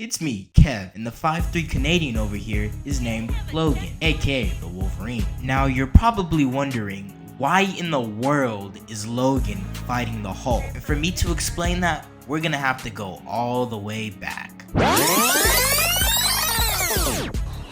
It's me, Kev, and the 5'3" Canadian over here is named Logan, aka the Wolverine. Now you're probably wondering, why in the world is Logan fighting the Hulk? And for me to explain that, we're gonna have to go all the way back.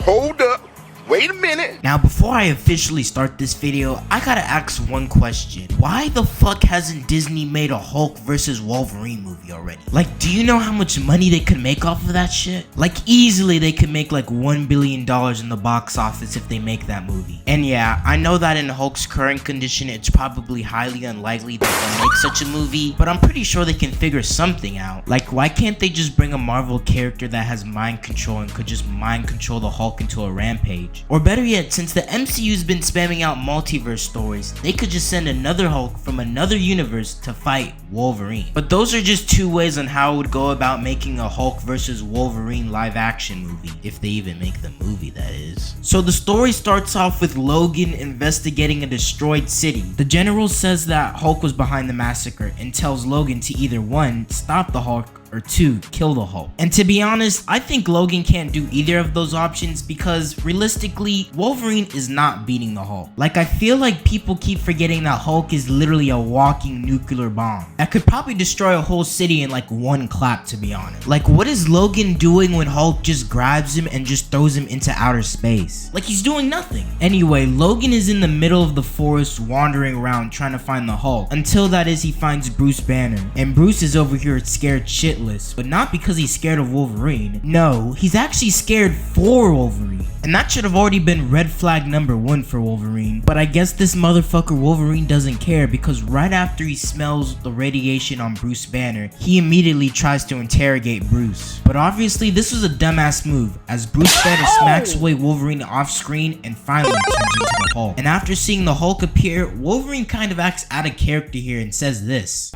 Hold up. Wait a minute. Now before I officially start this video, I gotta ask one question. Why the fuck hasn't Disney made a Hulk vs. Wolverine movie already? Like, do you know how much money they could make off of that shit? Like, easily they could make like $1 billion in the box office if they make that movie. And yeah, I know that in Hulk's current condition, it's probably highly unlikely that they'll make such a movie, but I'm pretty sure they can figure something out. Like, why can't they just bring a Marvel character that has mind control and could just mind control the Hulk into a rampage? Or better yet, since the MCU's been spamming out multiverse stories, they could just send another Hulk from another universe to fight Wolverine. But those are just two ways on how I would go about making a Hulk vs. Wolverine live action movie, if they even make the movie, that is. So the story starts off with Logan investigating a destroyed city. The general says that Hulk was behind the massacre and tells Logan to either 1, stop the Hulk, or 2, kill the Hulk. And to be honest, I think Logan can't do either of those options because realistically, Wolverine is not beating the Hulk. Like, I feel like people keep forgetting that Hulk is literally a walking nuclear bomb that could probably destroy a whole city in like one clap, to be honest. Like, what is Logan doing when Hulk just grabs him and just throws him into outer space? Like, he's doing nothing. Anyway, Logan is in the middle of the forest wandering around trying to find the Hulk, until that is he finds Bruce Banner. And Bruce is over here scared shitless. But not because he's scared of Wolverine. No, he's actually scared for Wolverine. And that should have already been red flag number 1 for Wolverine. But I guess this motherfucker Wolverine doesn't care, because right after he smells the radiation on Bruce Banner, he immediately tries to interrogate Bruce. But obviously this was a dumbass move, as Bruce Banner smacks away Wolverine off screen and finally turns into the Hulk. And after seeing the Hulk appear, Wolverine kind of acts out of character here and says this.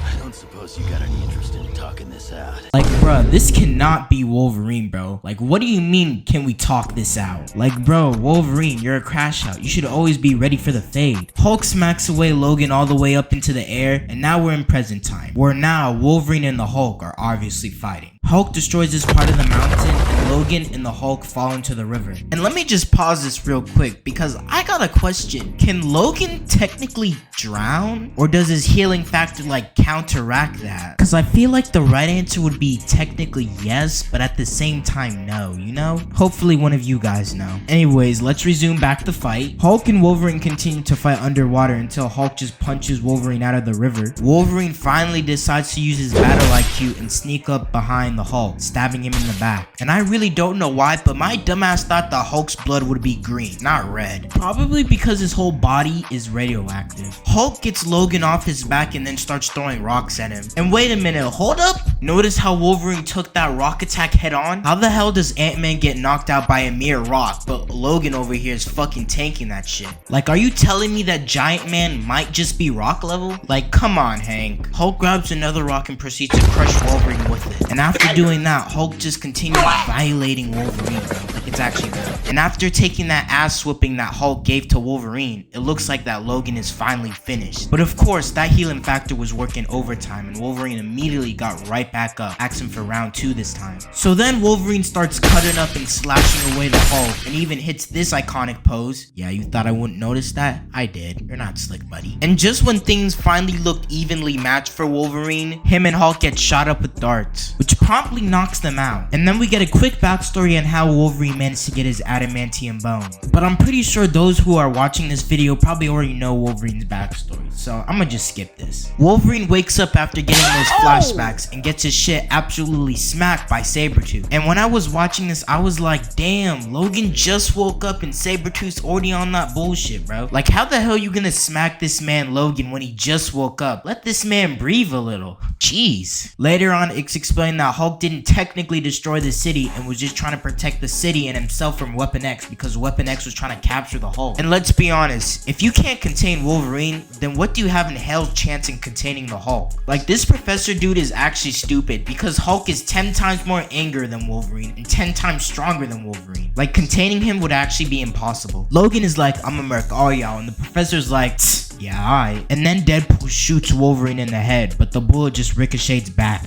I don't suppose you got any interest in talking this out. Like, bruh, this cannot be Wolverine, bro. Like, what do you mean, can we talk this out? Like, bro, Wolverine, you're a crash out. You should always be ready for the fade. Hulk smacks away Logan all the way up into the air, and now we're in present time, where now Wolverine and the Hulk are obviously fighting. Hulk destroys this part of the mountain, and Logan and the Hulk fall into the river. And let me just pause this real quick, because I got a question. Can Logan technically drown? Or does his healing factor like counteract that? Because I feel like the right answer would be technically yes, but at the same time no, you know? Hopefully one of you guys know. Anyways, let's resume back the fight. Hulk and Wolverine continue to fight underwater until Hulk just punches Wolverine out of the river. Wolverine finally decides to use his battle IQ and sneak up behind the Hulk, stabbing him in the back. And I really don't know why, but my dumbass thought the Hulk's blood would be green, not red. Probably because his whole body is radioactive. Hulk gets Logan off his back and then starts throwing rocks at him. And wait a minute, hold up! Notice how Wolverine took that rock attack head on? How the hell does Ant-Man get knocked out by a mere rock, but Logan over here is fucking tanking that shit? Like, are you telling me that Giant Man might just be rock level? Like, come on, Hank. Hulk grabs another rock and proceeds to crush Wolverine with it. And after doing that, Hulk just continues violating Wolverine, bro. Like, it's actually good. And after taking that ass whooping that Hulk gave to Wolverine, it looks like that Logan is finally finished. But of course, that healing factor was working overtime, and Wolverine immediately got right back up, asking for round 2 this time. So then Wolverine starts cutting up and slashing away the Hulk, and even hits this iconic pose. Yeah, you thought I wouldn't notice that? I did. You're not slick, buddy. And just when things finally looked evenly matched for Wolverine, him and Hulk get shot up with darts, which promptly knocks them out. And then we get a quick backstory on how Wolverine managed to get his adamantium bone. But I'm pretty sure those who are watching this video probably already know Wolverine's backstory, so I'm gonna just skip this. Wolverine wakes up after getting those flashbacks and gets his shit absolutely smacked by Sabretooth. And when I was watching this, I was like, damn, Logan just woke up and Sabretooth's already on that bullshit, bro. Like, how the hell you gonna smack this man Logan when he just woke up? Let this man breathe a little. Jeez. Later on, it's explained that Hulk didn't technically destroy the city and was just trying to protect the city and himself from Weapon X, because Weapon X was trying to capture the Hulk. And let's be honest, if you can't contain Wolverine, then what do you have in hell's chance in containing the Hulk? Like, this professor dude is actually stupid, because Hulk is 10 times more angry than Wolverine and 10 times stronger than Wolverine. Like, containing him would actually be impossible. Logan is like, I'ma murk all y'all, and the professor's like, yeah, alright. And then Deadpool shoots Wolverine in the head, but the bullet just ricochets back.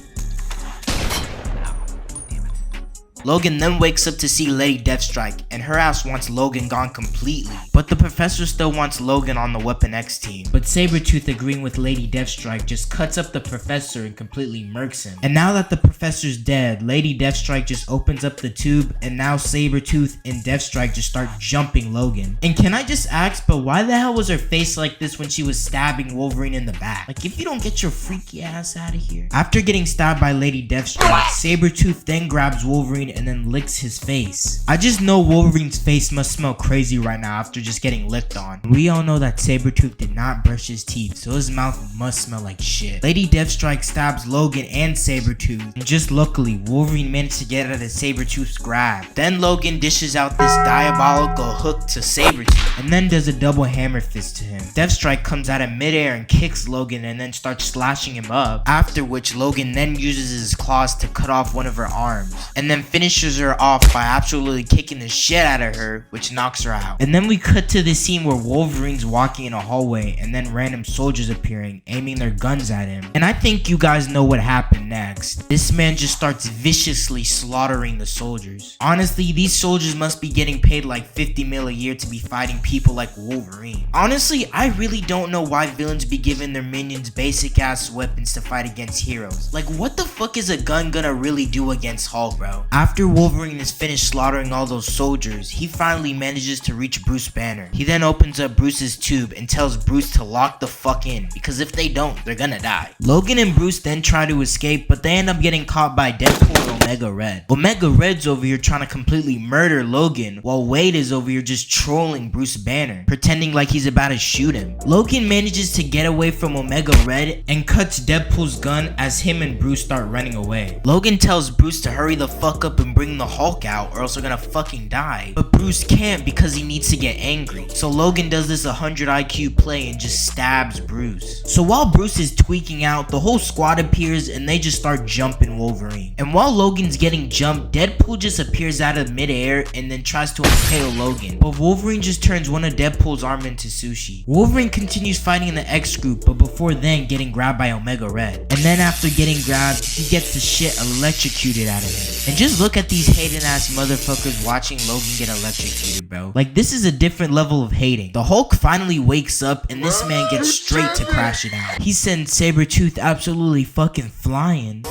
Logan then wakes up to see Lady Deathstrike, and her ass wants Logan gone completely. But the professor still wants Logan on the Weapon X team. But Sabretooth, agreeing with Lady Deathstrike, just cuts up the professor and completely murks him. And now that the professor's dead, Lady Deathstrike just opens up the tube, and now Sabretooth and Deathstrike just start jumping Logan. And can I just ask, but why the hell was her face like this when she was stabbing Wolverine in the back? Like, if you don't get your freaky ass out of here. After getting stabbed by Lady Deathstrike, Sabretooth then grabs Wolverine and then licks his face. I just know Wolverine's face must smell crazy right now after just getting licked on. We all know that Sabretooth did not brush his teeth, so his mouth must smell like shit. Lady Deathstrike stabs Logan and Sabretooth, and just luckily, Wolverine managed to get out of Sabretooth's grab. Then Logan dishes out this diabolical hook to Sabretooth, and then does a double hammer fist to him. Deathstrike comes out of midair and kicks Logan and then starts slashing him up, after which Logan then uses his claws to cut off one of her arms, and then finishes her off by absolutely kicking the shit out of her, which knocks her out. And then we cut to the scene where Wolverine's walking in a hallway and then random soldiers appearing, aiming their guns at him. And I think you guys know what happened next. This man just starts viciously slaughtering the soldiers. Honestly, these soldiers must be getting paid like 50 mil a year to be fighting people like Wolverine. Honestly, I really don't know why villains be giving their minions basic ass weapons to fight against heroes. Like, what the fuck is a gun gonna really do against Hulk, bro? After Wolverine is finished slaughtering all those soldiers, he finally manages to reach Bruce Banner. He then opens up Bruce's tube and tells Bruce to lock the fuck in, because if they don't, they're gonna die. Logan and Bruce then try to escape, but they end up getting caught by Deadpool and Omega Red. Omega Red's over here trying to completely murder Logan, while Wade is over here just trolling Bruce Banner, pretending like he's about to shoot him. Logan manages to get away from Omega Red and cuts Deadpool's gun as him and Bruce start running away. Logan tells Bruce to hurry the fuck up and bring the Hulk out or else they're gonna fucking die. But Bruce can't because he needs to get angry. So Logan does this 100 IQ play and just stabs Bruce. So while Bruce is tweaking out, the whole squad appears and they just start jumping Wolverine. And while Logan's getting jumped, Deadpool just appears out of midair and then tries to impale Logan. But Wolverine just turns one of Deadpool's arm into sushi. Wolverine continues fighting in the X group, but before then getting grabbed by Omega Red. And then after getting grabbed, he gets the shit electrocuted out of him. And just look at these hating ass motherfuckers watching Logan get electrocuted, bro. Like, this is a different level of hating. The Hulk finally wakes up and this man gets straight to crash it out. He sends Sabretooth absolutely fucking flying.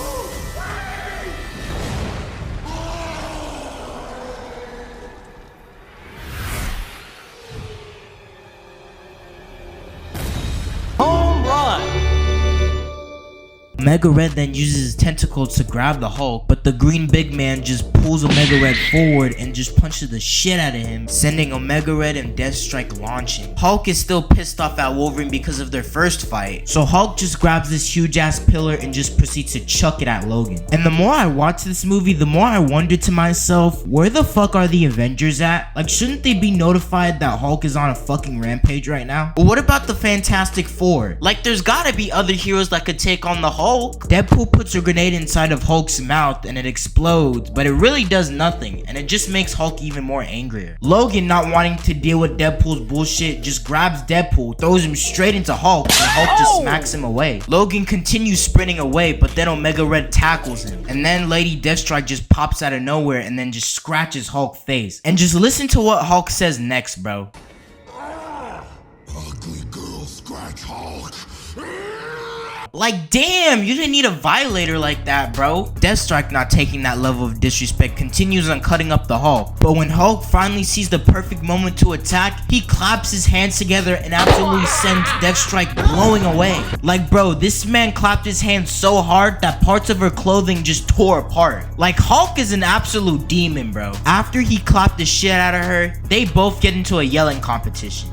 Omega Red then uses his tentacles to grab the Hulk, but the green big man just pulls Omega Red forward and just punches the shit out of him, sending Omega Red and Deathstrike launching. Hulk is still pissed off at Wolverine because of their first fight, so Hulk just grabs this huge ass pillar and just proceeds to chuck it at Logan. And the more I watch this movie, the more I wonder to myself, where the fuck are the Avengers at? Like, shouldn't they be notified that Hulk is on a fucking rampage right now? But what about the Fantastic Four? Like, there's gotta be other heroes that could take on the Hulk. Deadpool puts a grenade inside of Hulk's mouth and it explodes, but it really does nothing, and it just makes Hulk even more angrier. Logan, not wanting to deal with Deadpool's bullshit, just grabs Deadpool, throws him straight into Hulk, and Hulk just smacks him away. Logan continues sprinting away, but then Omega Red tackles him, and then Lady Deathstrike just pops out of nowhere and then just scratches Hulk's face. And just listen to what Hulk says next, bro. Ugly girl scratch Hulk. Like, damn, you didn't need a violator like that, bro. Deathstrike, not taking that level of disrespect, continues on cutting up the Hulk. But when Hulk finally sees the perfect moment to attack, he claps his hands together and absolutely sends Deathstrike blowing away. Like, bro, this man clapped his hands so hard that parts of her clothing just tore apart. Like, Hulk is an absolute demon, bro. After he clapped the shit out of her, they both get into a yelling competition.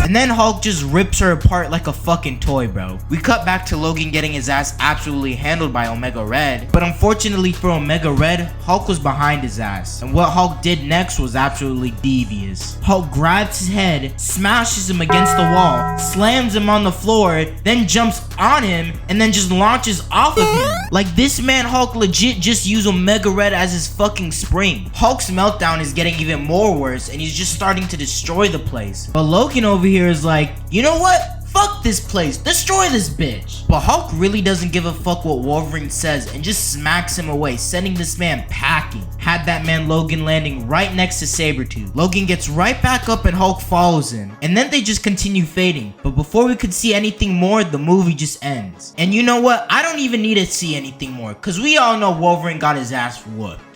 And then Hulk just rips her apart like a fucking toy, bro. We cut back to Logan getting his ass absolutely handled by Omega Red. But unfortunately for Omega Red, Hulk was behind his ass. And what Hulk did next was absolutely devious. Hulk grabs his head, smashes him against the wall, slams him on the floor, then jumps on him, and then just launches off of him. Like, this man Hulk legit just used Omega Red as his fucking spring. Hulk's meltdown is getting even more worse, and he's just starting to destroy the place. But Logan over here is like, you know what? Fuck this place, destroy this bitch. But Hulk really doesn't give a fuck what Wolverine says and just smacks him away, sending this man packing. Had that man Logan landing right next to Sabretooth. Logan gets right back up and Hulk follows him. And then they just continue fading. But before we could see anything more, the movie just ends. And you know what? I don't even need to see anything more, cause we all know Wolverine got his ass whooped.